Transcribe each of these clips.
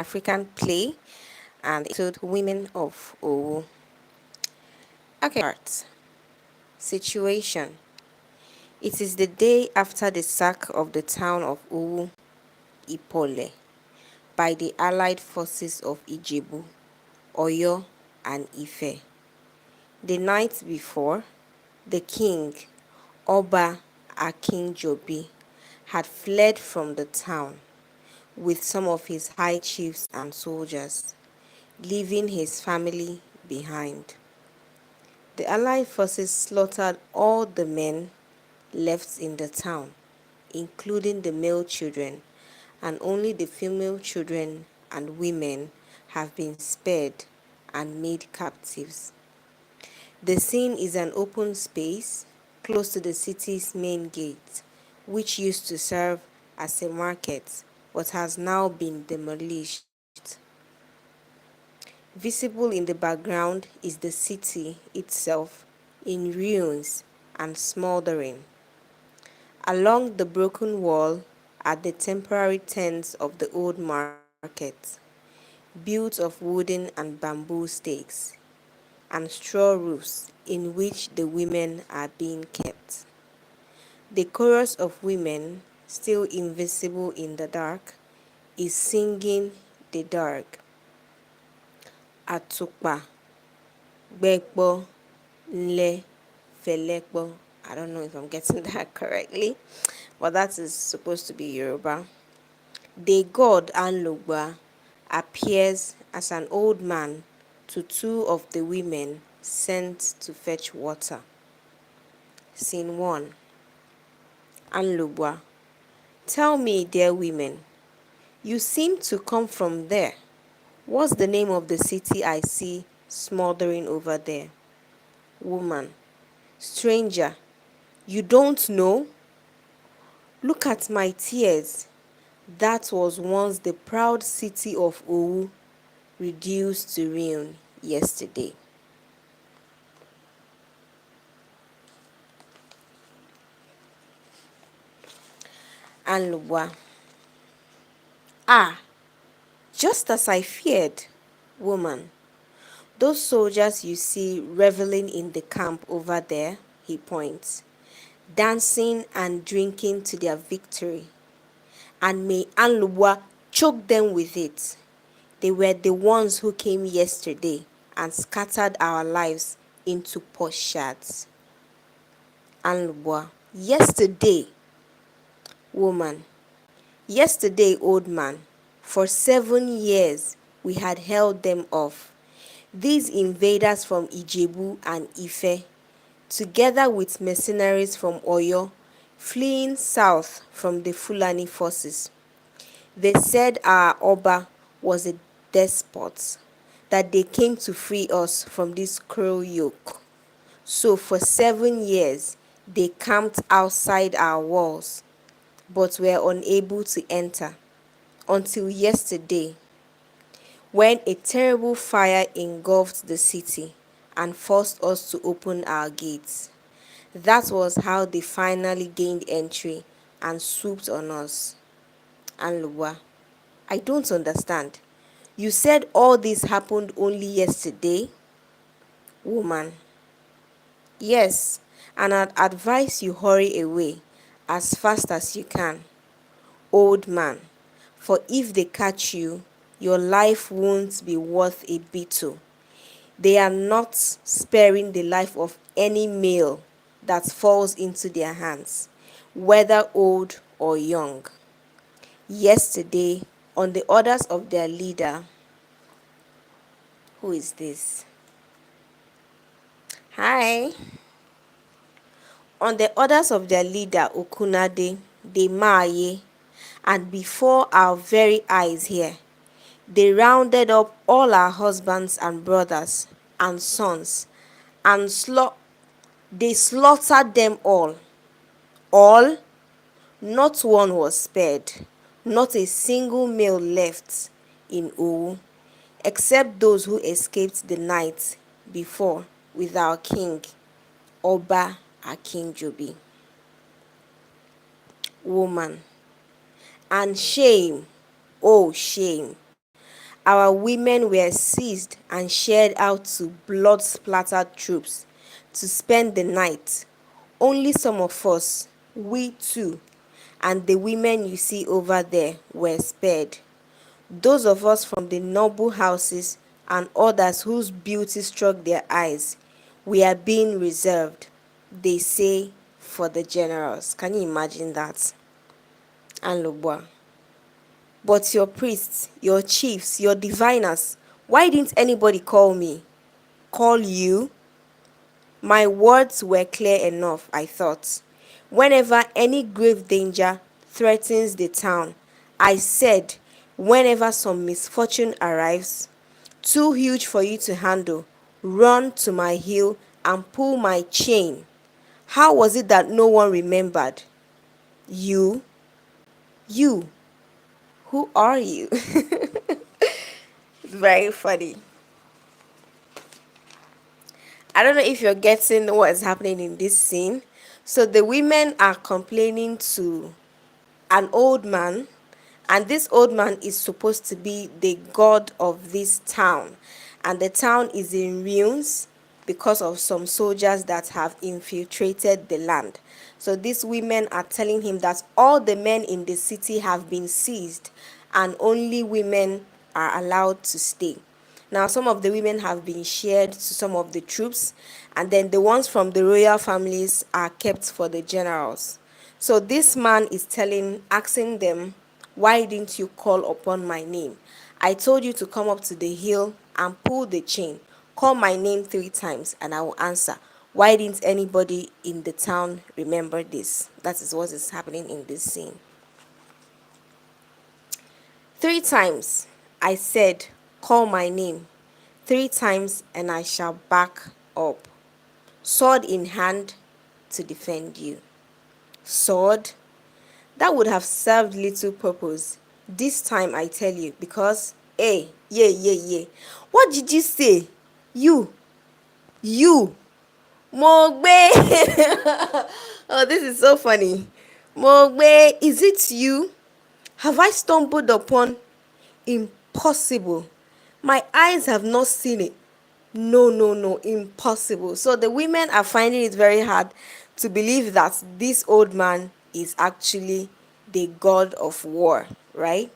African play and episode Women of Owu. Okay, start. Situation. It is the day after the sack of the town of Owu Ipole by the allied forces of Ijebu, Oyo, and Ife. The night before, the king, Oba Akinjobi, had fled from the town with some of his high chiefs and soldiers, leaving his family behind. The Allied forces slaughtered all the men left in the town, including the male children, and only the female children and women have been spared and made captives. The scene is an open space close to the city's main gate, which used to serve as a market but has now been demolished. Visible in the background is the city itself in ruins and smoldering. Along the broken wall are the temporary tents of the old market, built of wooden and bamboo stakes, and straw roofs in which the women are being kept. The chorus of women, still invisible in the dark, is singing the dark. Atukpa, Gbegbo, Nle, Felekbo. I don't know if I'm getting that correctly, but that is supposed to be Yoruba. The god Anlogba appears as an old man to two of the women sent to fetch water. Scene 1. Anlogba. Tell me, dear women, you seem to come from there. What's the name of the city I see smoldering over there? Woman. Stranger, you don't know? Look at my tears. That was once the proud city of Owu, reduced to ruin yesterday. Anlubwa. Ah, just as I feared. Woman. Those soldiers you see reveling in the camp over there, he points, dancing and drinking to their victory. And may Anlubwa choke them with it. They were the ones who came yesterday and scattered our lives into potsherds. Anlubwa. Yesterday. Woman. Yesterday, old man. For 7 years we had held them off. These invaders from Ijebu and Ife, together with mercenaries from Oyo, fleeing south from the Fulani forces. They said our Oba was a despot, that they came to free us from this cruel yoke. So for 7 years, they camped outside our walls, but were unable to enter until yesterday, when a terrible fire engulfed the city and forced us to open our gates. That was how they finally gained entry and swooped on us. And Lua, I don't understand. You said all this happened only yesterday? Woman. Yes, and I'd advise you hurry away as fast as you can. Old man. For if they catch you, your life won't be worth a beetle. They are not sparing the life of any male that falls into their hands, whether old or young. Yesterday, on the orders of their leader, who is this? Hi. On the orders of their leader, Okunade, de Maye, and before our very eyes here, they rounded up all our husbands and brothers and sons, and they slaughtered them all. All? Not one was spared, not a single male left in Owu, except those who escaped the night before with our king, Oba Akinjobi. Woman. And shame, oh shame, Our women were seized and shared out to blood splattered troops to spend the night. Only some of us, we too, and the women you see over there were spared. Those of us from the noble houses and others whose beauty struck their eyes, we are being reserved, they say, for the generals. Can you imagine that? And Lobua. But your priests, your chiefs, your diviners, why didn't anybody call me? Call you? My words were clear enough, I thought. Whenever any grave danger threatens the town, I said, whenever some misfortune arrives, too huge for you to handle, run to my heel and pull my chain. How was it that no one remembered? You? You? Who are you? Very funny. I don't know if you're getting what is happening in this scene. So the women are complaining to an old man, and this old man is supposed to be the god of this town, and the town is in ruins because of some soldiers that have infiltrated the land. So these women are telling him that all the men in the city have been seized and only women are allowed to stay. Now, some of the women have been shared to some of the troops, and then the ones from the royal families are kept for the generals. So this man is asking them, why didn't you call upon my name? I told you to come up to the hill and pull the chain. Call my name 3 times and I will answer. Why didn't anybody in the town remember this? That is what is happening in this scene. 3 times I said, call my name. 3 times and I shall back up. Sword in hand to defend you. Sword? That would have served little purpose. This time I tell you, because, hey, yeah. What did you say? You. Mogbe. Oh, this is so funny. Mogbe, is it you? Have I stumbled upon? Impossible. My eyes have not seen it. No, impossible. So the women are finding it very hard to believe that this old man is actually the god of war, right?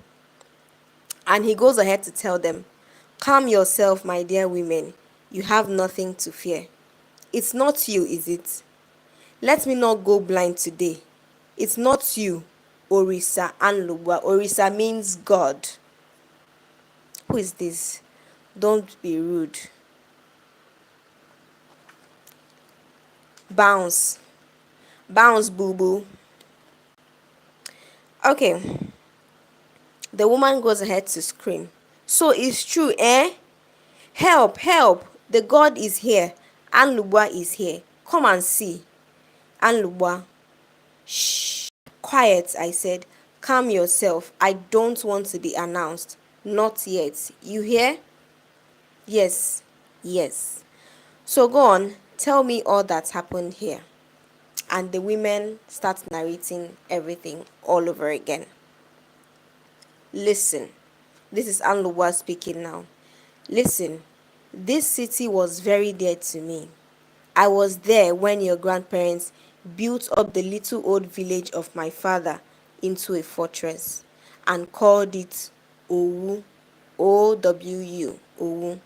And he goes ahead to tell them, calm yourself, my dear women. You have nothing to fear. It's not you, is it? Let me not go blind today. It's not you, Orisa and Lugwa. Orisa means God. Who is this? Don't be rude. Bounce, boo boo. Okay, the woman goes ahead to scream. So it's true, eh? Help, the god is here. Anlubwa is here. Come and see. Anlubwa. Shh. Quiet, I said. Calm yourself. I don't want to be announced. Not yet. You hear? Yes. So go on. Tell me all that's happened here. And the women start narrating everything all over again. Listen. This is Anlubwa speaking now. Listen. This city was very dear to me. I was there when your grandparents built up the little old village of my father into a fortress and called it Owu, O-W-U, Owu.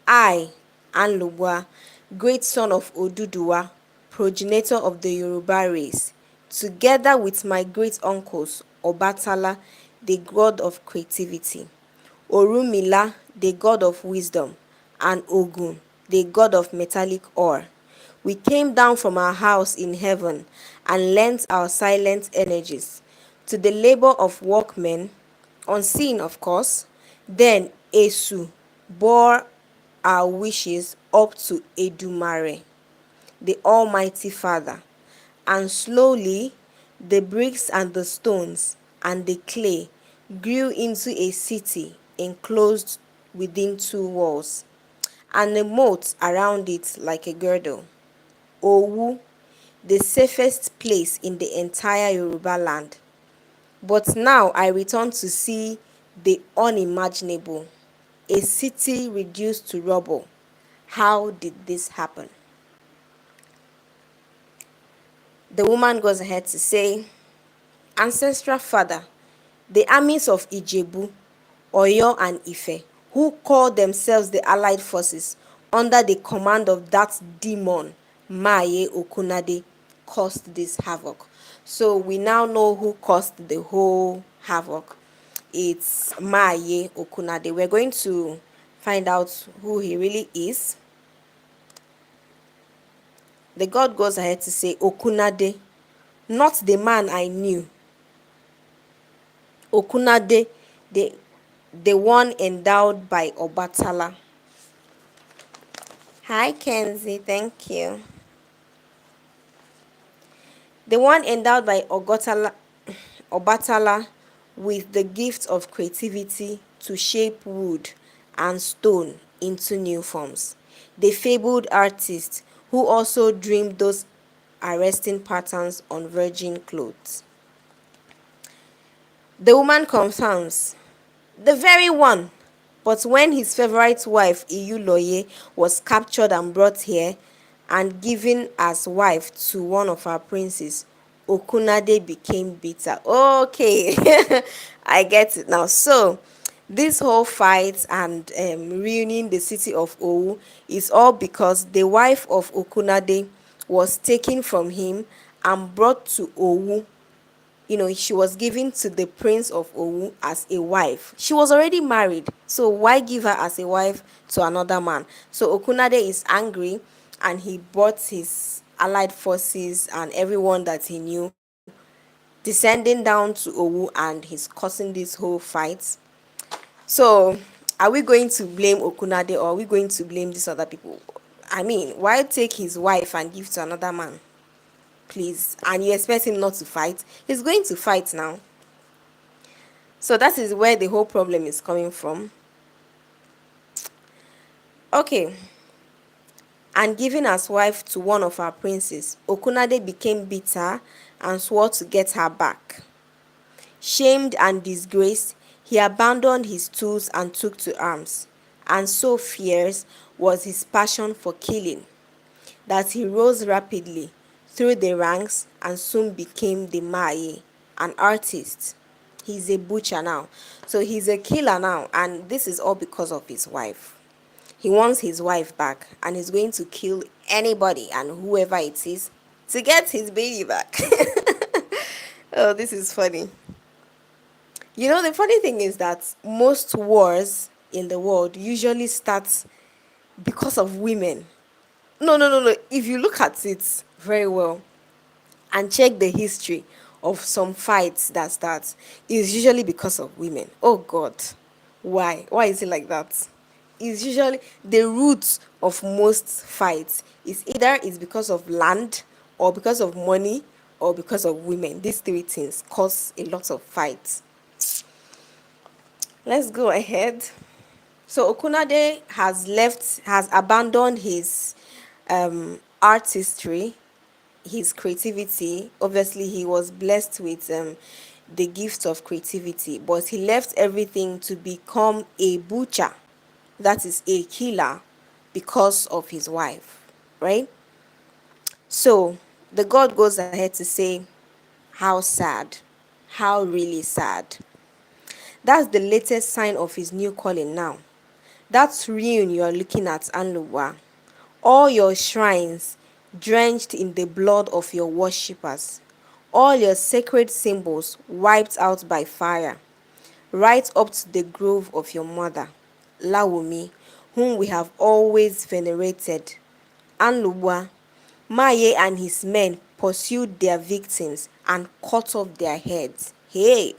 I, Anlubwa, great son of Oduduwa, progenitor of the Yoruba race, together with my great uncles, Obatala, the god of creativity, Orumila, the god of wisdom, and Ogun, the god of metallic ore. We came down from our house in heaven and lent our silent energies to the labor of workmen, unseen of course. Then Esu bore our wishes up to Edumare, the Almighty Father, and slowly the bricks and the stones and the clay grew into a city enclosed within 2 walls, and a moat around it like a girdle. Owu, the safest place in the entire Yoruba land. But now I return to see the unimaginable. a city reduced to rubble. How did this happen? The woman goes ahead to say, ancestral father, the armies of Ijebu, Oyo, and Ife, who call themselves the Allied Forces under the command of that demon, Maye Okunade, caused this havoc. So we now know who caused the whole havoc. It's Maye Okunade. We're going to find out who he really is. The god goes ahead to say, Okunade, not the man I knew. Okunade, the one endowed by Obatala. Hi, Kenzie. Thank you. The one endowed by Obatala with the gift of creativity to shape wood and stone into new forms. The fabled artist who also dreamed those arresting patterns on virgin clothes. The woman confirms, the very one. But when his favorite wife, Iyuloye, was captured and brought here and given as wife to one of our princes, Okunade became bitter. Okay, I get it now. So, this whole fight and ruining the city of Owu is all because the wife of Okunade was taken from him and brought to Owu. She was given to the prince of Owu as a wife. She was already married, so why give her as a wife to another man? So Okunade is angry, and he brought his allied forces and everyone that he knew, descending down to Owu, and he's causing this whole fight. So, are we going to blame Okunade, or are we going to blame these other people? I mean, why take his wife and give to another man? Please. And you expect him not to fight? He's going to fight now. So that is where the whole problem is coming from. Okay. And giving as wife to one of our princes, Okunade became bitter and swore to get her back. Shamed and disgraced, he abandoned his tools and took to arms. And so fierce was his passion for killing that he rose rapidly through the ranks and soon became the Maye, an artist. He's a butcher now. So he's a killer now, and this is all because of his wife. He wants his wife back, and he's going to kill anybody and whoever it is to get his baby back. Oh, this is funny. The funny thing is that most wars in the world usually start because of women. No. If you look at it very well and check the history of some fights that start, it's usually because of women. Oh God, why? Why is it like that? It's usually the root of most fights is either it's because of land, or because of money, or because of women. These three things cause a lot of fights. Let's go ahead. So Okunade has abandoned his artistry, his creativity. Obviously, he was blessed with the gift of creativity, but he left everything to become a butcher, that is a killer, because of his wife, right? So the god goes ahead to say, how sad, how really sad. That's the latest sign of his new calling now. That ruin you are looking at, Anluwa, all your shrines drenched in the blood of your worshippers, all your sacred symbols wiped out by fire, right up to the grove of your mother, Lawumi, whom we have always venerated. Anlubwa, Maye and his men pursued their victims and cut off their heads. Hey!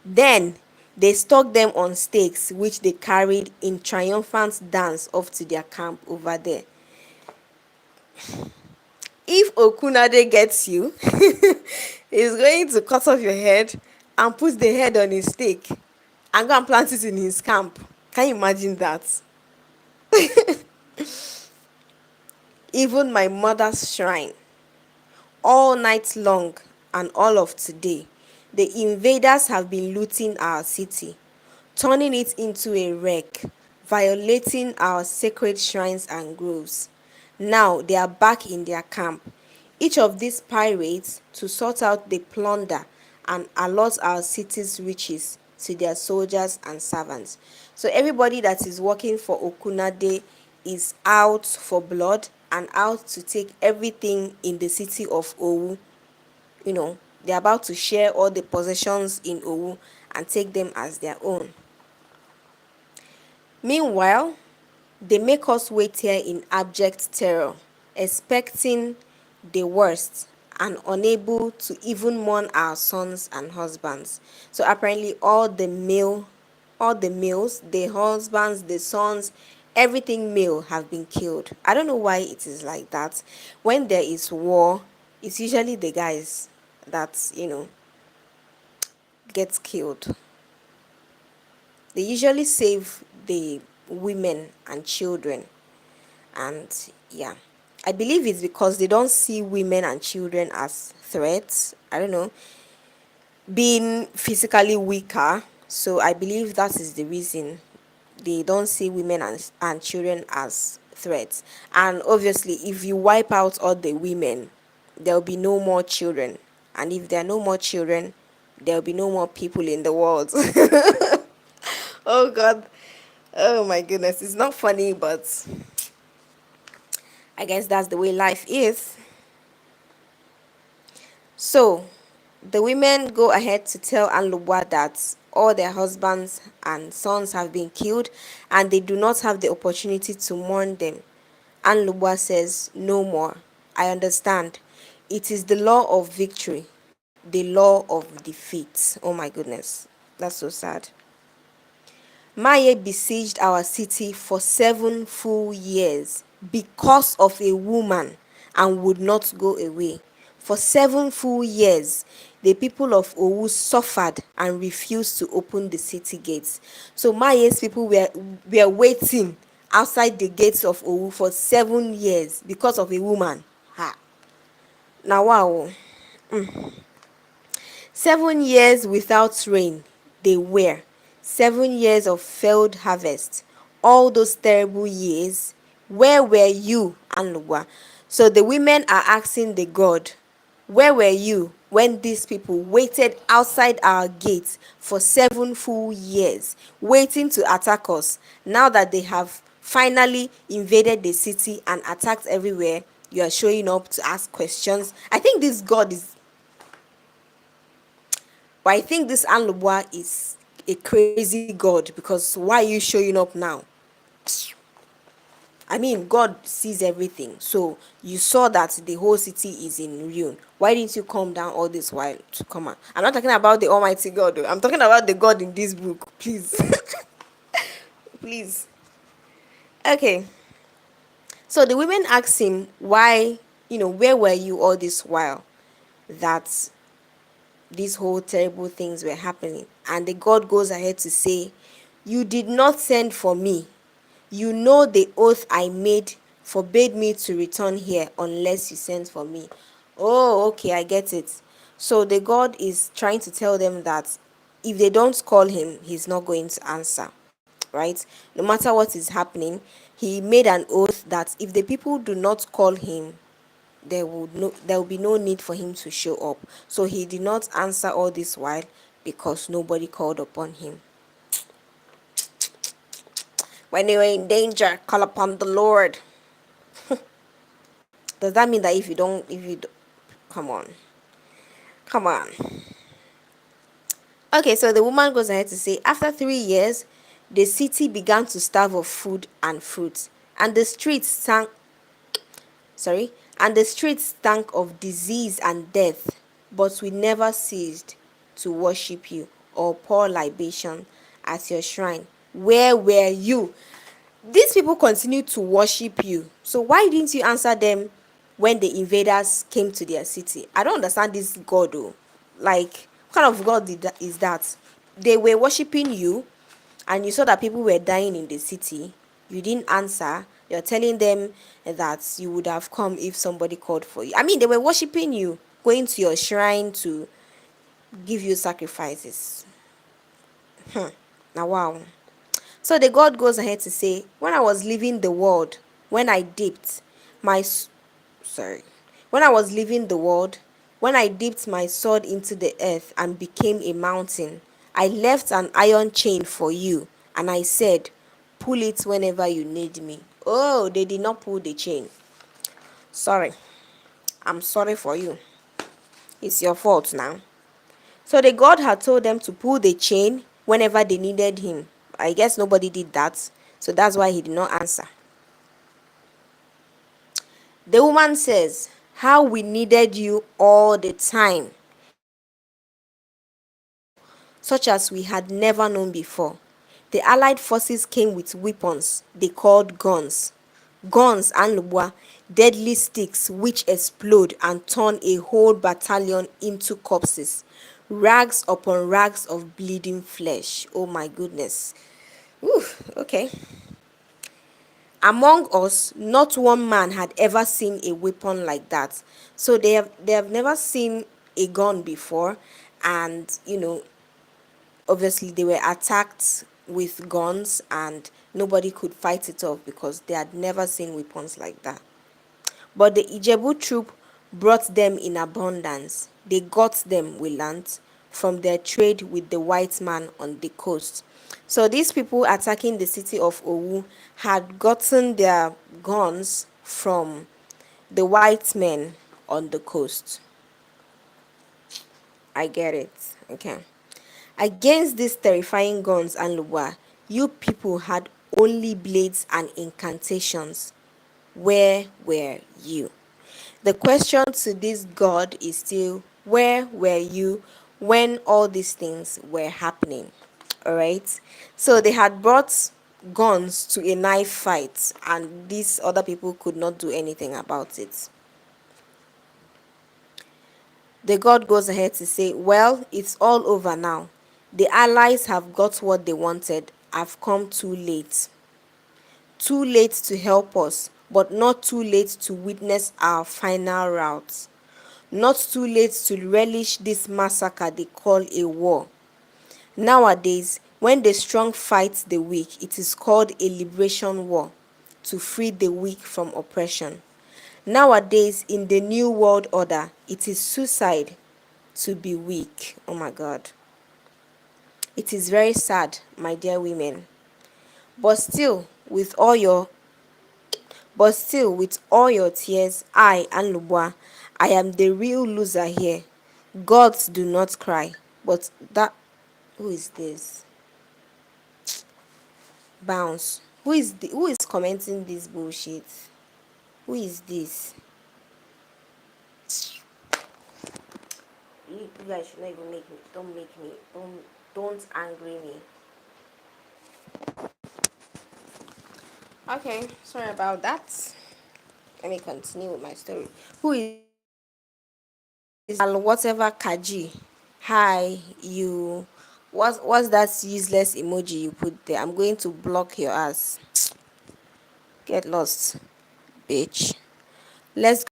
Then they stuck them on stakes, which they carried in triumphant dance off to their camp over there. If Okunade gets you, he's going to cut off your head and put the head on a stake and go and plant it in his camp. Can you imagine that? Even my mother's shrine, all night long and all of today, the invaders have been looting our city, turning it into a wreck, violating our sacred shrines and groves. Now they are back in their camp, each of these pirates to sort out the plunder and allot our city's riches to their soldiers and servants. So everybody that is working for Okunade is out for blood and out to take everything in the city of Owu. They're about to share all the possessions in Owu and take them as their own. Meanwhile, they make us wait here in abject terror, expecting the worst and unable to even mourn our sons and husbands. So apparently all the males, the husbands, the sons, everything male have been killed. I don't know why it is like that. When there is war, it's usually the guys that, gets killed. They usually save the women and children. And yeah, I believe it's because they don't see women and children as threats. I don't know, being physically weaker. So I believe that is the reason they don't see women and children as threats. And obviously, if you wipe out all the women, there'll be no more children. And if there are no more children, there'll be no more people in the world. Oh God. Oh my goodness. It's not funny, but I guess that's the way life is. So, the women go ahead to tell Anlubwa that all their husbands and sons have been killed and they do not have the opportunity to mourn them. Anlubwa says, "No more. I understand. It is the law of victory, the law of defeat." Oh my goodness. That's so sad. Maye besieged our city for 7 full years because of a woman and would not go away. For 7 full years, the people of Owu suffered and refused to open the city gates. So Maye's people were waiting outside the gates of Owu for 7 years because of a woman. Ha. Now wow. 7 years without rain, they were. 7 years of failed harvest. All those terrible years, where were you, Anlugwa? So the women are asking the God, where were you when these people waited outside our gates for 7 full years, waiting to attack us? Now that they have finally invaded the city and attacked everywhere, you are showing up to ask questions. I think this God is But I think this Anlubwa is a crazy God, because why are you showing up now? I mean, God sees everything. So you saw that the whole city is in ruin. Why didn't you come down all this while to come out? I'm not talking about the Almighty God, though. I'm talking about the God in this book. Please. Please. Okay. So the women asked him, why, where were you all this while that these whole terrible things were happening? And the God goes ahead to say, "You did not send for me. You know the oath I made forbade me to return here unless you sent for me." Oh, okay, I get it. So the God is trying to tell them that if they don't call him, he's not going to answer, right? No matter what is happening, he made an oath that if the people do not call him, there will be no need for him to show up. So he did not answer all this while because nobody called upon him. When you are in danger, call upon the Lord. Does that mean that come on, come on? Okay, so the woman goes ahead to say, after 3 years, the city began to starve of food and fruits, and the streets stank of disease and death, but we never ceased to worship you or pour libation at your shrine. Where were you? These people continue to worship you. So why didn't you answer them when the invaders came to their city? I don't understand this God, though. Like, what kind of God is that? They were worshiping you, and you saw that people were dying in the city. You didn't answer. You're telling them that you would have come if somebody called for you. I mean, they were worshiping you, going to your shrine to give you sacrifices. Now, wow. So the God goes ahead to say, when I was leaving the world, when I dipped my sorry, when I was leaving the world, when I dipped my sword into the earth and became a mountain, I left an iron chain for you, and I said, pull it whenever you need me. Oh, they did not pull the chain. Sorry. I'm sorry for you. It's your fault now. So the God had told them to pull the chain whenever they needed him. I guess nobody did that. So that's why he did not answer. The woman says, how we needed you all the time, such as we had never known before. The Allied forces came with weapons they called guns. Guns and lubwa, deadly sticks which explode and turn a whole battalion into corpses. Rags upon rags of bleeding flesh. Oh my goodness. Oof, okay. Among us, not one man had ever seen a weapon like that. So they have never seen a gun before, and obviously they were attacked with guns and nobody could fight it off because they had never seen weapons like that. But the Ijebu troop brought them in abundance. They got them, we learnt, from their trade with the white man on the coast. So these people attacking the city of Owu had gotten their guns from the white men on the coast. I get it. Okay. Against these terrifying guns and lubwa, you people had only blades and incantations. Where were you? The question to this God is still, where were you when all these things were happening? All right. So they had brought guns to a knife fight, and these other people could not do anything about it. The God goes ahead to say, well, it's all over now. The allies have got what they wanted. I've come too late. Too late to help us, but not too late to witness our final rout. Not too late to relish this massacre they call a war. Nowadays, when the strong fight the weak, it is called a liberation war, to free the weak from oppression. Nowadays, in the new world order, it is suicide to be weak. Oh my God. It is very sad, my dear women. But still, with all your tears, I and Lubwa, I am the real loser here. Gods do not cry. But that, who is this? Bounce. Who is commenting this bullshit? Who is this? You guys should not even make me, don't angry me. Okay, sorry about that. Let me continue with my story. Who is whatever Kaji? Hi, you. What's that useless emoji you put there? I'm going to block your ass. Get lost, bitch. Let's.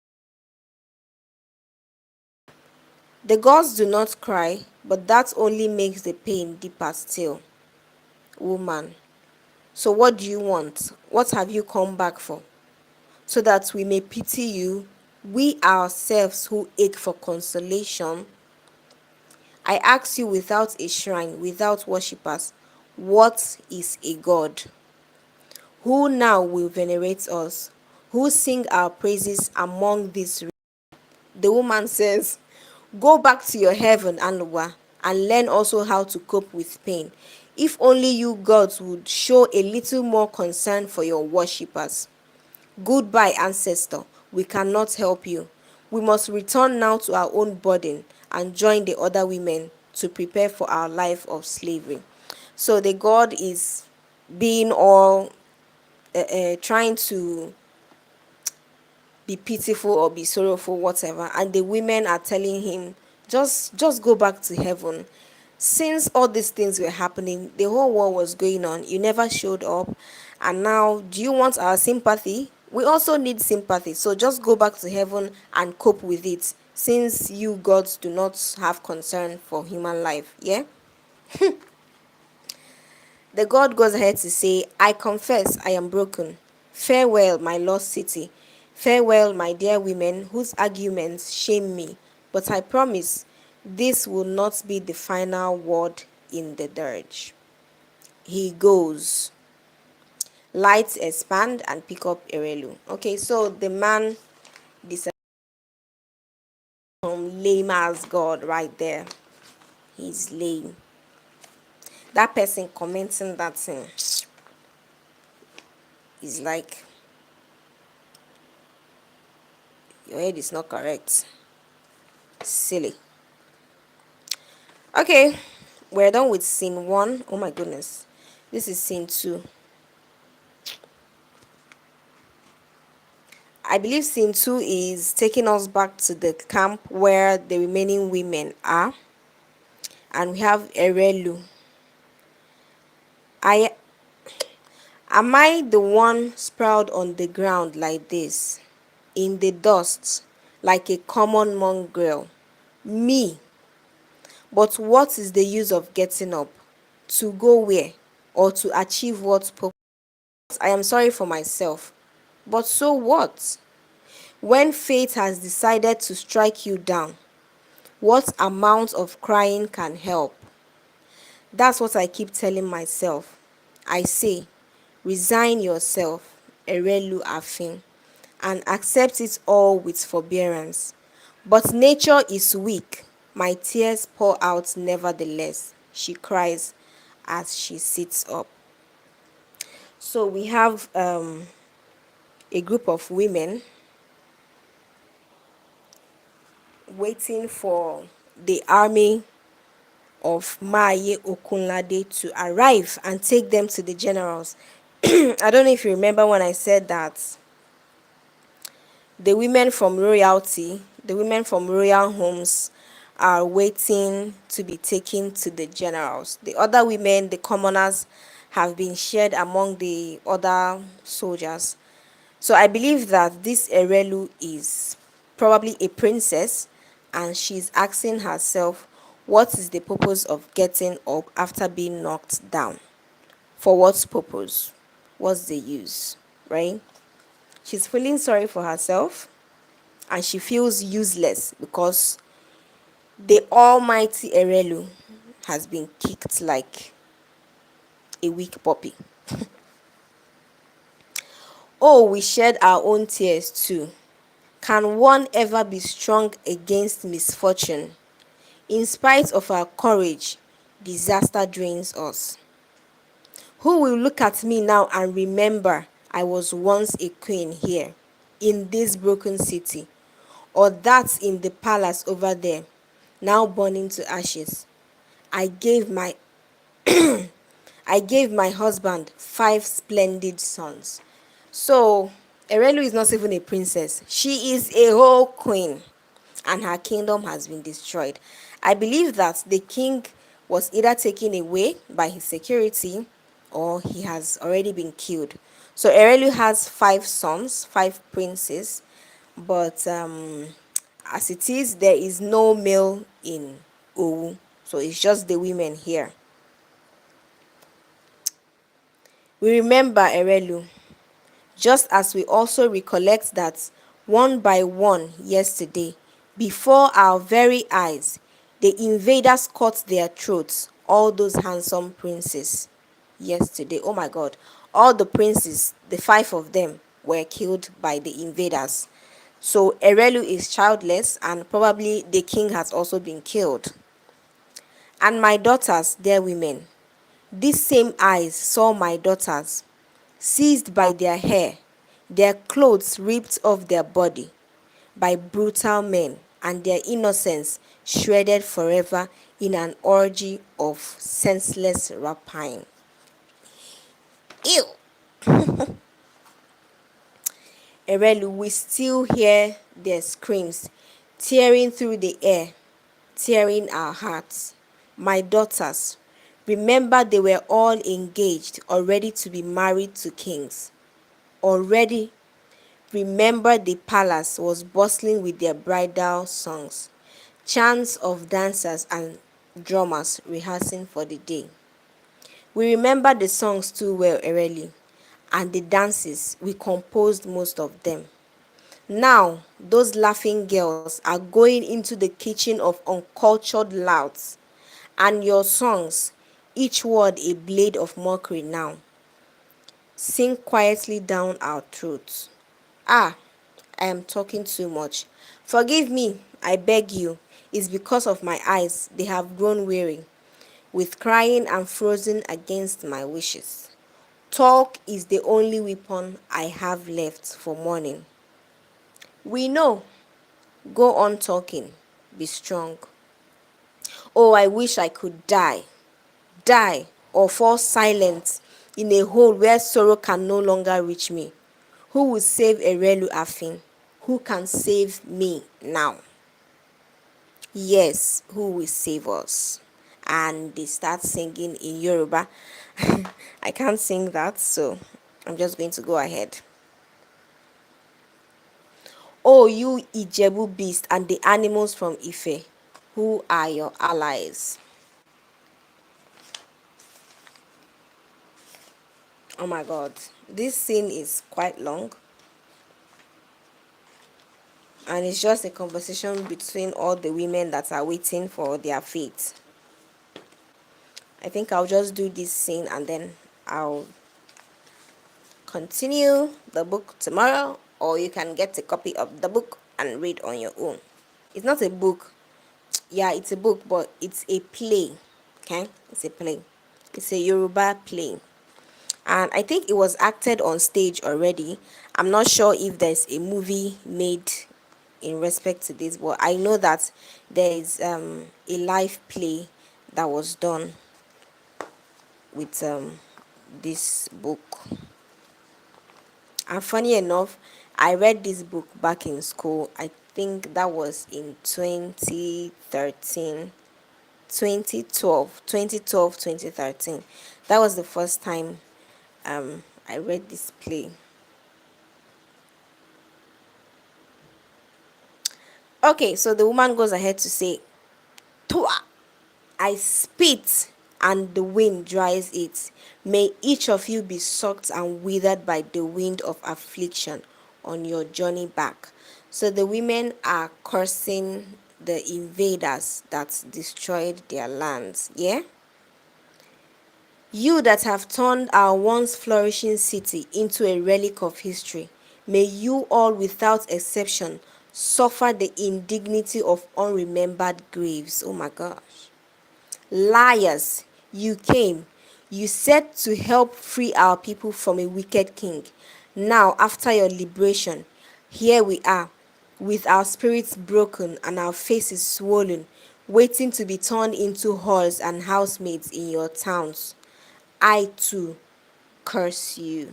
The gods do not cry, but that only makes the pain deeper still. Woman. So what do you want? What have you come back for? So that we may pity you, we ourselves who ache for consolation. I ask you, without a shrine, without worshippers, what is a god? Who now will venerate us? Who sing our praises among these? The woman says, go back to your heaven, Anuwa, and learn also how to cope with pain. If only you gods would show a little more concern for your worshippers. Goodbye, ancestor. We cannot help you. We must return now to our own burden and join the other women to prepare for our life of slavery. So the God is being all trying to be pitiful or be sorrowful, whatever, and the women are telling him, just go back to heaven. Since all these things were happening, the whole war was going on, you never showed up, and now do you want our sympathy? We also need sympathy, so just go back to heaven and cope with it, since you gods do not have concern for human life. Yeah. The god goes ahead to say, I confess I am broken. Farewell, my lost city. Farewell, my dear women whose arguments shame me. But I promise this will not be the final word in the dirge. He goes. Lights expand and pick up Erelu. Okay, so the man decided lame as God right there. He's lame. That person commenting that thing is like, your head is not correct. Silly. Okay, we're done with scene 1. Oh my goodness. This is scene 2. I believe scene 2 is taking us back to the camp where the remaining women are. And we have Erelu. I Am I the one sprawled on the ground like this, in the dust, like a common mongrel? Me. But what is the use of getting up? To go where? Or to achieve what purpose? I am sorry for myself. But so what? When fate has decided to strike you down, what amount of crying can help? That's what I keep telling myself. I say, resign yourself, Erelu Afin, and accept it all with forbearance. But nature is weak. My tears pour out nevertheless, she cries as she sits up. So we have a group of women waiting for the army of Maye Okunlade to arrive and take them to the generals. I don't know if you remember when I said that the women from royalty, the women from royal homes are waiting to be taken to the generals. The other women, the commoners, have been shared among the other soldiers. So I believe that this Erelu is probably a princess and she's asking herself, what is the purpose of getting up after being knocked down? For what purpose? What's the use? Right? She's feeling sorry for herself and she feels useless because the almighty Erelu has been kicked like a weak puppy. Oh, we shed our own tears too. Can one ever be strong against misfortune? In spite of our courage, disaster drains us. Who will look at me now and remember I was once a queen here, in this broken city, or that in the palace over there, now burning to ashes? I gave my I gave my husband 5 splendid sons. So, Erelu is not even a princess. She is a whole queen, and her kingdom has been destroyed. I believe that the king was either taken away by his security or he has already been killed. So, Erelu has 5 sons, 5 princes, but as it is, there is no male in Owu. So, it's just the women here. We remember Erelu, just as we also recollect that one by one yesterday, before our very eyes, the invaders cut their throats, all those handsome princes. Yesterday, oh my God, all the princes, the 5 of them, were killed by the invaders. So Erelu is childless and probably the king has also been killed. And my daughters, dear women, these same eyes saw my daughters seized by their hair, their clothes ripped off their body by brutal men, and their innocence shredded forever in an orgy of senseless rapine. Ew! Erelu, we still hear their screams tearing through the air, tearing our hearts. My daughters, remember they were all engaged, already to be married to kings. Already, remember the palace was bustling with their bridal songs, chants of dancers and drummers rehearsing for the day. We remember the songs too well, Ereli, and the dances. We composed most of them. Now, those laughing girls are going into the kitchen of uncultured louds, and your songs, each word a blade of mockery now, sink quietly down our throats. Ah, I am talking too much. Forgive me, I beg you. It's because of my eyes, they have grown weary, with crying and frozen against my wishes. Talk is the only weapon I have left for morning. We know. Go on talking. Be strong. Oh, I wish I could die, or fall silent in a hole where sorrow can no longer reach me. Who will save Erelu Afin? Who can save me now? Yes, who will save us? And they start singing in Yoruba. I can't sing that, so I'm just going to go ahead. Oh, you Ijebu beast and the animals from Ife, who are your allies? Oh my god, this scene is quite long, and it's just a conversation between all the women that are waiting for their fate. I think I'll just do this scene and then I'll continue the book tomorrow, or you can get a copy of the book and read on your own. It's not a book. Yeah, it's a book, but it's a play. Okay, it's a play. It's a Yoruba play, and I think it was acted on stage already. I'm not sure if there's a movie made in respect to this, but I know that there is a live play that was done with this book. And funny enough, I read this book back in school. I think that was in 2013, 2012, 2012, 2013. That was the first time I read this play. Okay, so the woman goes ahead to say, Twa! I spit and the wind dries it. May each of you be sucked and withered by the wind of affliction on your journey back. So the women are cursing the invaders that destroyed their lands. Yeah? You that have turned our once flourishing city into a relic of history, may you all without exception suffer the indignity of unremembered graves. Oh my gosh. Liars, you came. You said to help free our people from a wicked king. Now, after your liberation, here we are, with our spirits broken and our faces swollen, waiting to be turned into whores and housemaids in your towns. I too curse you.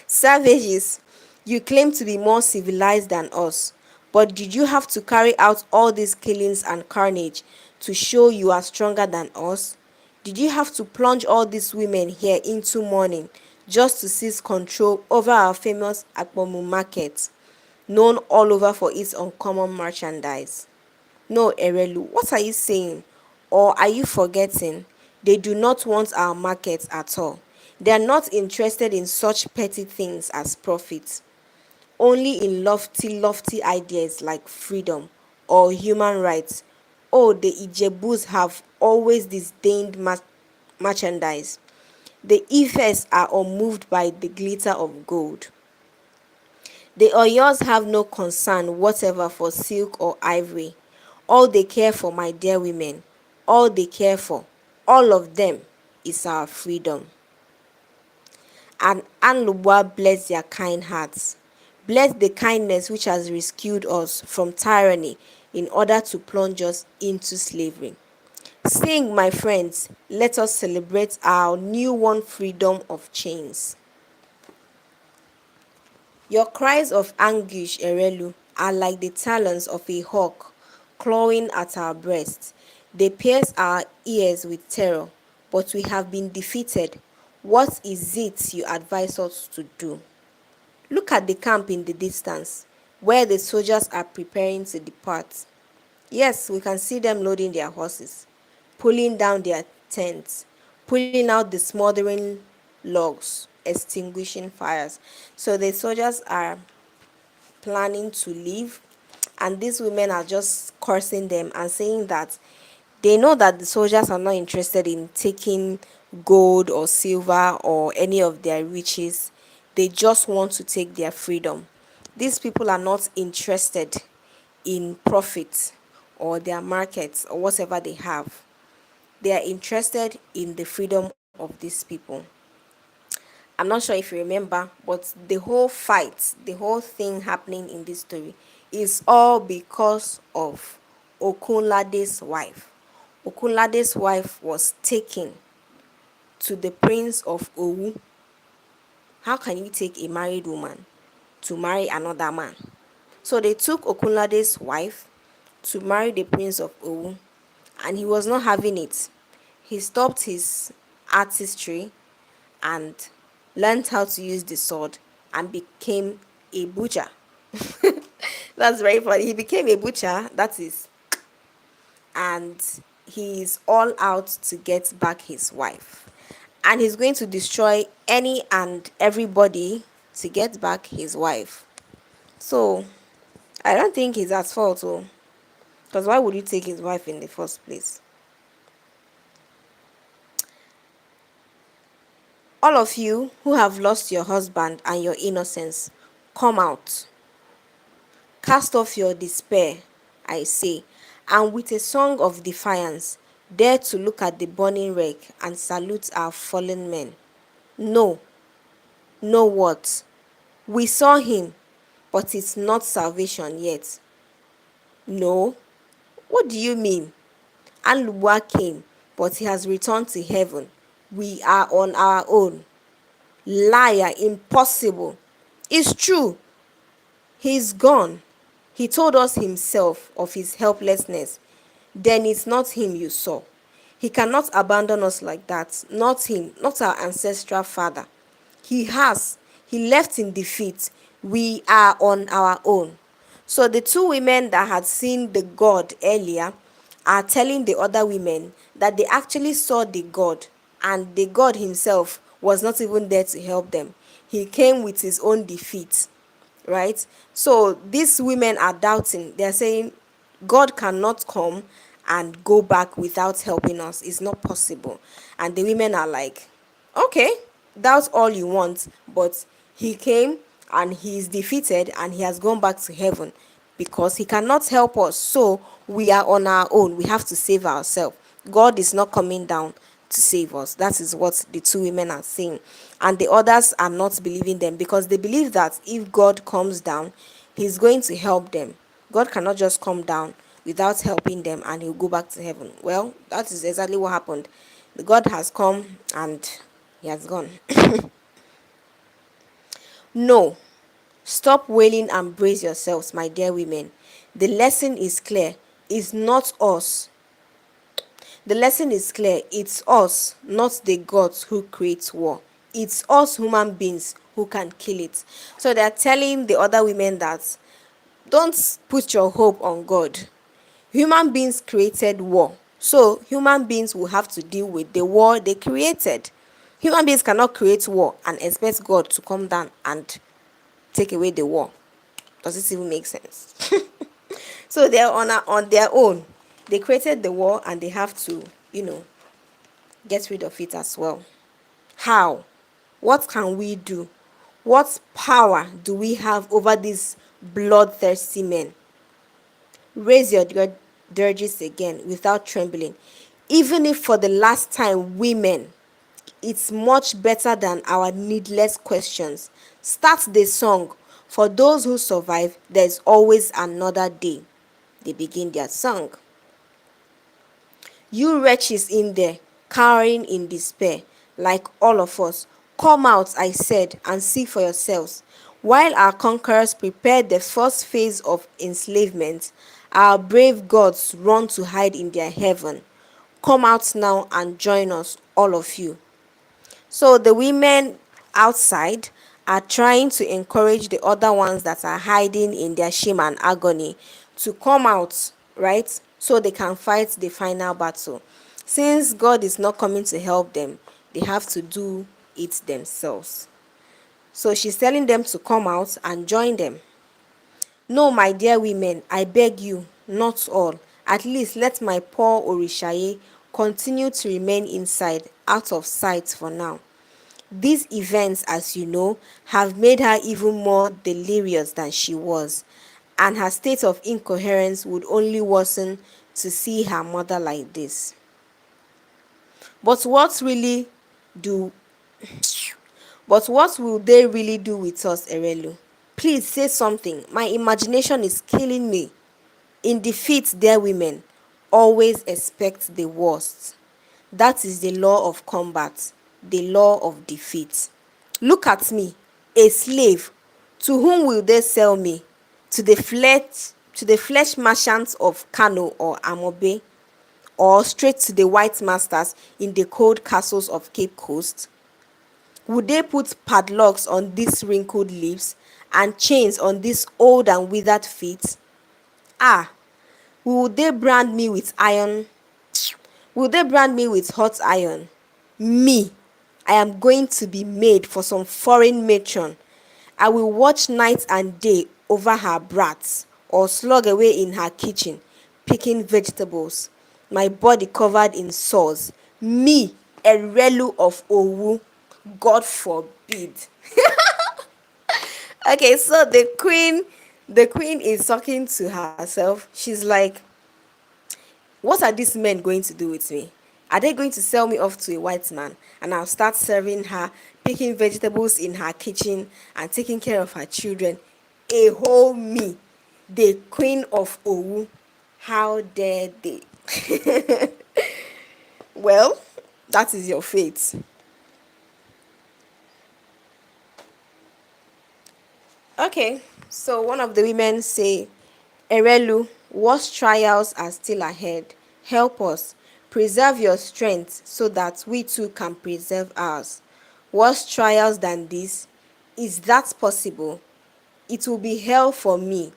Savages, you claim to be more civilized than us, but did you have to carry out all these killings and carnage to show you are stronger than us? Did you have to plunge all these women here into mourning just to seize control over our famous Akpomu market, known all over for its uncommon merchandise? No, Erelu, what are you saying? Or are you forgetting? They do not want our markets at all. They are not interested in such petty things as profit, only in lofty, lofty ideas like freedom or human rights. Oh, the Ijebus have always disdained merchandise. The Ifes are unmoved by the glitter of gold. The Oyos have no concern whatever for silk or ivory. All they care for, my dear women, all they care for, all of them, is our freedom. And Anlubwa bless their kind hearts. Bless the kindness which has rescued us from tyranny in order to plunge us into slavery. Sing, my friends, let us celebrate our new won freedom of chains. Your cries of anguish, Erelu, are like the talons of a hawk clawing at our breasts. They pierce our ears with terror, but we have been defeated. What is it you advise us to do? Look at the camp in the distance, where the soldiers are preparing to depart. Yes, we can see them loading their horses, pulling down their tents, pulling out the smoldering logs, extinguishing fires. So the soldiers are planning to leave, and these women are just cursing them and saying that they know that the soldiers are not interested in taking gold or silver or any of their riches. They just want to take their freedom. These people are not interested in profit or their markets or whatever they have. They are interested in the freedom of these people. I'm not sure if you remember, but the whole fight, the whole thing happening in this story is all because of Okunlade's wife. Okunlade's wife was taken to the prince of Owu. How can you take a married woman to marry another man? So they took Okunlade's wife to marry the prince of Owu, and he was not having it. He stopped his artistry and learned how to use the sword and became a butcher. That's very funny. He became a butcher, that is, and he's all out to get back his wife. And he's going to destroy any and everybody to get back his wife. So I don't think he's at fault, oh, because why would you take his wife in the first place? All of you who have lost your husband and your innocence, come out. Cast off your despair, I say, and with a song of defiance, dare to look at the burning wreck and salute our fallen men. No, no what? We saw him, but it's not salvation yet. No? What do you mean? Anlubwa came, but he has returned to heaven. We are on our own. Liar, impossible. It's true. He's gone. He told us himself of his helplessness. Then it's not him you saw. He cannot abandon us like that. Not him, not our ancestral father. He has. He left in defeat. We are on our own. So the two women that had seen the god earlier are telling the other women that they actually saw the god, and the god himself was not even there to help them. He came with his own defeat, right? So these women are doubting. They're saying God cannot come and go back without helping us. It's not possible. And the women are like, okay, that's all you want, but he came and he's defeated and he has gone back to heaven because he cannot help us. So we are on our own. We have to save ourselves. God is not coming down to save us. That is what the two women are saying. And the others are not believing them because they believe that if God comes down, he's going to help them. God cannot just come down without helping them and he'll go back to heaven. Well, that is exactly what happened. The God has come and he has gone. No, stop wailing and brace yourselves, my dear women. The lesson is clear. It's not us. The lesson is clear. It's us, not the gods who create war. It's us human beings who can kill it. So they're telling the other women that don't put your hope on God. Human beings created war. So human beings will have to deal with the war they created. Human beings cannot create war and expect God to come down and take away the war. Does this even make sense? So they're on their own. They created the war and they have to, get rid of it as well. How? What can we do? What power do we have over these bloodthirsty men? Raise your dirges again without trembling. Even if for the last time, women, it's much better than our needless questions. Start the song. For those who survive, there's always another day. They begin their song. You wretches in there, cowering in despair, like all of us, come out, I said, and see for yourselves. While our conquerors prepared the first phase of enslavement, our brave gods run to hide in their heaven. Come out now and join us, all of you. So the women outside are trying to encourage the other ones that are hiding in their shame and agony to come out, right? So they can fight the final battle. Since God is not coming to help them, they have to do it themselves. So she's telling them to come out and join them. No, my dear women, I beg you, not all. At least let my poor Orishaye continue to remain inside, out of sight for now. These events, as you know, have made her even more delirious than she was, and her state of incoherence would only worsen to see her mother like this. But what really do but what will they really do with us, Erelu? Please say something. My imagination is killing me. In defeat, dear women, always expect the worst. That is the law of combat, the law of defeat. Look at me, a slave. To whom will they sell me? To the flesh merchants of Kano or Amobe, or straight to the white masters in the cold castles of Cape Coast? Would they put padlocks on these wrinkled lips and chains on these old and withered feet? Ah, will they brand me with iron? Will they brand me with hot iron? Me, I am going to be maid for some foreign matron. I will watch night and day over her brats, or slug away in her kitchen, picking vegetables, my body covered in sores. Me, a relu of Owu. God forbid. Okay, so the queen is talking to herself. She's like, what are these men going to do with me? Are they going to sell me off to a white man and I'll start serving her, picking vegetables in her kitchen and taking care of her children? A whole me, the queen of Owu. How dare they? Well, that is your fate. Okay, so one of the women say, Erelu, worse trials are still ahead. Help us. Preserve your strength so that we too can preserve ours. Worse trials than this? Is that possible? It will be hell for me.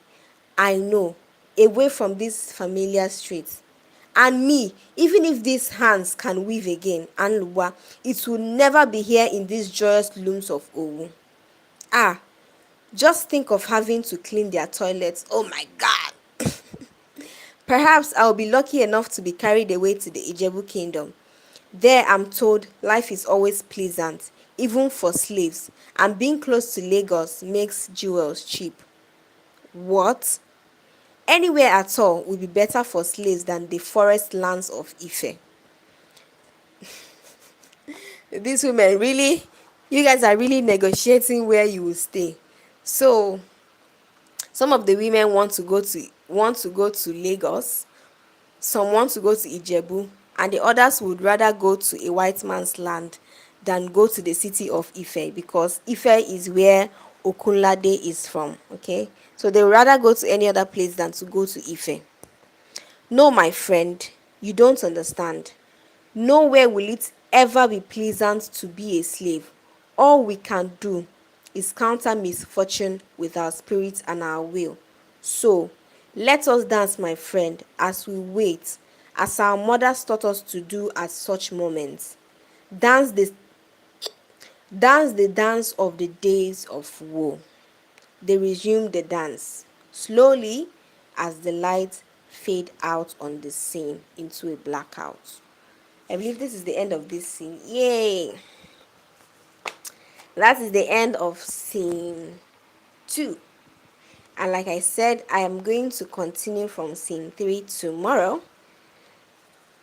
I know. Away from these familiar streets. And me, even if these hands can weave again, and Lua, it will never be here in these joyous looms of Owu. Ah, just think of having to clean their toilets. Oh my God. Perhaps I'll be lucky enough to be carried away to the Ijebu kingdom. There, I'm told, life is always pleasant, even for slaves, and being close to Lagos makes jewels cheap. What? Anywhere at all would be better for slaves than the forest lands of Ife. These women really, you guys are really negotiating where you will stay. So, some of the women want to go to Lagos, some want to go to Ijebu, and the others would rather go to a white man's land than go to the city of Ife, because Ife is where Okunlade is from. Okay, so they would rather go to any other place than to go to Ife. No, my friend, you don't understand. Nowhere will it ever be pleasant to be a slave. All we can do is counter misfortune with our spirit and our will. So, let us dance, my friend, as we wait, as our mothers taught us to do at such moments. Dance the, dance the dance of the days of woe. They resumed the dance, slowly, as the lights fade out on the scene into a blackout. I believe this is the end of this scene. Yay! That is the end of scene 2. And like I said, I am going to continue from scene 3 tomorrow.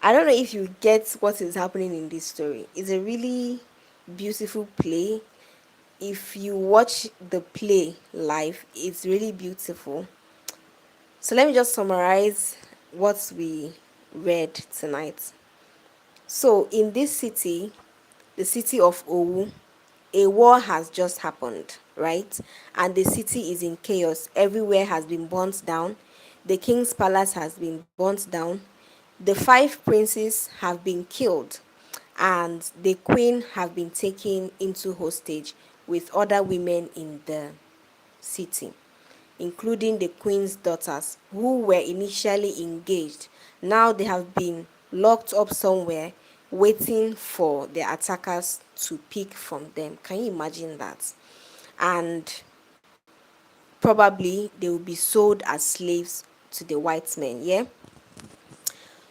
I don't know if you get what is happening in this story. It's a really beautiful play. If you watch the play live, it's really beautiful. So let me just summarize what we read tonight. So in this city, the city of Owu, a war has just happened, right? And the city is in chaos. Everywhere has been burnt down. The king's palace has been burnt down. The 5 princes have been killed, and the queen have been taken into hostage with other women in the city, including the queen's daughters who were initially engaged. Now they have been locked up somewhere, waiting for the attackers to pick from them. Can you imagine that? And probably they will be sold as slaves to the white men. Yeah.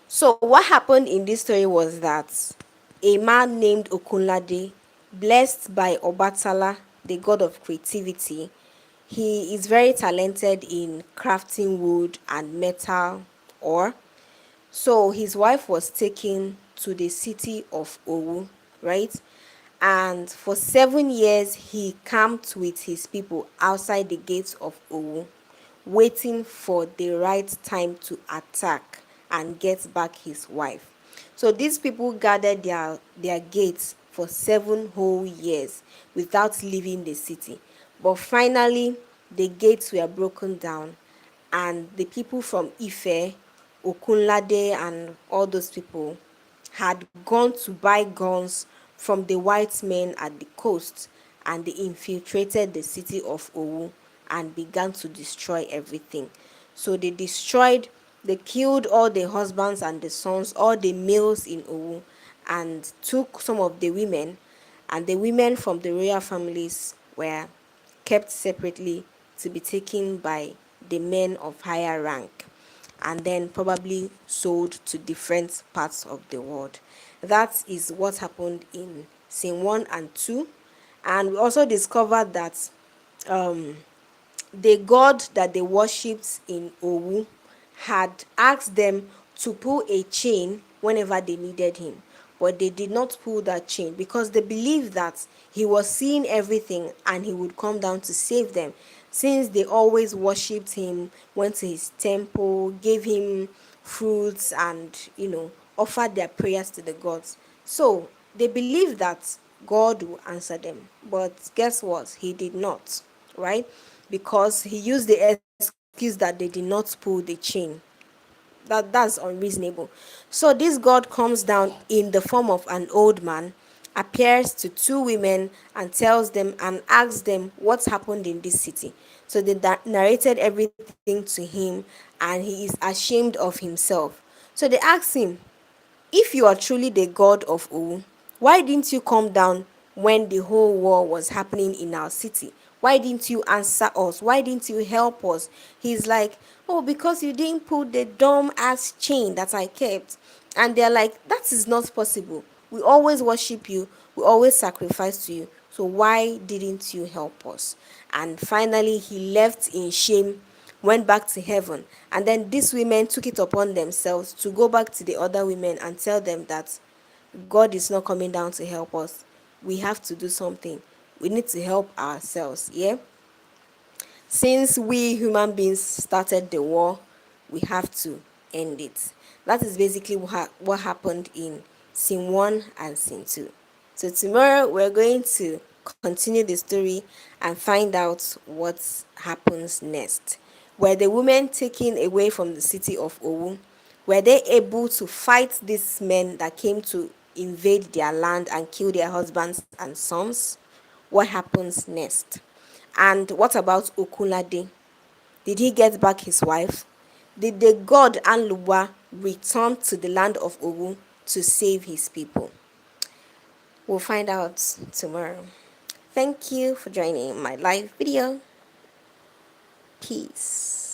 So what happened in this story was that a man named Okunlade, blessed by Obatala, the god of creativity, he is very talented in crafting wood and metal ore. So his wife was taken to the city of Owu, right? And for 7 years, he camped with his people outside the gates of Owu, waiting for the right time to attack and get back his wife. So these people gathered their gates for 7 whole years without leaving the city. But finally, the gates were broken down, and the people from Ife, Okunlade, and all those people had gone to buy guns from the white men at the coast, and they infiltrated the city of Owu and began to destroy everything. So they killed all the husbands and the sons, all the males in Owu, and took some of the women, and the women from the royal families were kept separately to be taken by the men of higher rank and then probably sold to different parts of the world. That is what happened in scene 1 and 2. And we also discovered that the god that they worshipped in Owu had asked them to pull a chain whenever they needed him. But they did not pull that chain because they believed that he was seeing everything and he would come down to save them. Since they always worshipped him, went to his temple, gave him fruits, and offered their prayers to the gods. So they believed that God will answer them. But guess what? He did not, right? Because he used the excuse that they did not pull the chain. That's unreasonable. So this god comes down in the form of an old man, appears to two women and tells them and asks them what happened in this city. So they narrated everything to him, and he is ashamed of himself. So they asked him, if you are truly the god of Owu, why didn't you come down when the whole war was happening in our city? Why didn't you answer us? Why didn't you help us? He's like, oh, because you didn't pull the dumb ass chain that I kept. And they're like, that is not possible. We always worship you, we always sacrifice to you. So why didn't you help us? And finally, he left in shame, went back to heaven, and then these women took it upon themselves to go back to the other women and tell them that God is not coming down to help us. We have to do something. We need to help ourselves. Yeah. Since we human beings started the war, we have to end it. That is basically what happened in scene 1 and scene 2. So tomorrow we're going to continue the story and find out what happens next. Were the women taken away from the city of Owu? Were they able to fight these men that came to invade their land and kill their husbands and sons? What happens next? And what about Okunlade? Did he get back his wife? Did the god Anluwa return to the land of Owu to save his people? We'll find out tomorrow. Thank you for joining my live video. Peace.